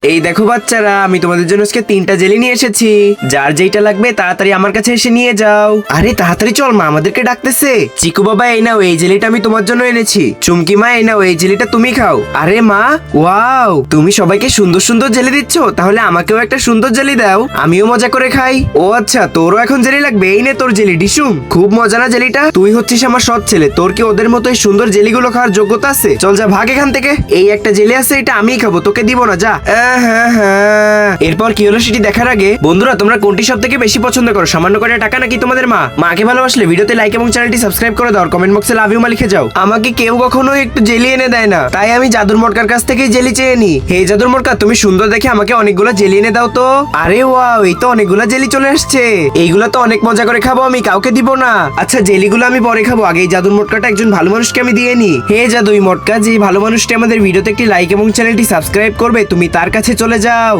এই দেখো বাচ্চারা, আমি তোমাদের জন্য আজকে 3টা জেলি নিয়ে এসেছি। যার যেইটা লাগবে তাড়াতাড়ি আমার কাছে এসে নিয়ে যাও। আরে তাড়াতাড়ি চল, মা আমাদেরকে ডাকতেছে। চিকু বাবা এই নাও, এই জেলিটা আমি তোমার জন্য এনেছি। চুমকি মা এই নাও, এই জেলিটা তুমি খাও। আরে মা, ওয়াও, তুমি সবাইকে সুন্দর সুন্দর জেলি দিচ্ছ, তাহলে আমাকেও একটা সুন্দর জেলি দাও, আমিও মজা করে খাই। ও আচ্ছা, তোরও এখন জেলি লাগবে? এই নে তোর জেলি ডিসুম। খুব মজা না জেলিটা? তুই হচ্ছিস আমার সৎ ছেলে, তোর কি ওদের মতো এই সুন্দর জেলিগুলো খাওয়ার যোগ্যতা আছে? চল যা, ভাগ এখান থেকে। এই একটা জেলি আছে, এটা আমিই খাবো, তোকে দিব না, যা। হ্যাঁ, এরপর কি হলো সেটি দেখার আগে বন্ধুরা, তোমরা কোনটি সব থেকে বেশি পছন্দ করো? সামান্য করে টাকা নাকি তোমাদের মা? মাকে ভালোবাসলে ভিডিওতে লাইক এবং চ্যানেলটি সাবস্ক্রাইব করে দাও, কমেন্ট বক্সে লাভ ইউ মা লিখে যাও। আমাকে কেউ কখনো একটু জেলি এনে দেয় না, তাই আমি জাদুর মটকার কাছ থেকে জেলি চেয়ে নি। হে জাদুর মটকা, তুমি সুন্দর দেখে আমাকে অনেকগুলো জেলি এনে দাও তো। আরে ওয়াও, এই তো অনেকগুলো জেলি চলে আসছে। এইগুলো তো অনেক মজা করে খাবো, আমি কাউকে দিব না। আচ্ছা, জেলিগুলো আমি পরে খাবো, আগে এই জাদুর মটকাটা একজন ভালো মানুষকে আমি দিয়ে নি। হে জাদুই মটকা, যে ভালো মানুষটি আমাদের ভিডিওতে একটি লাইক এবং চ্যানেলটি সাবস্ক্রাইব করবে, তুমি তার কাছে চলে যাও।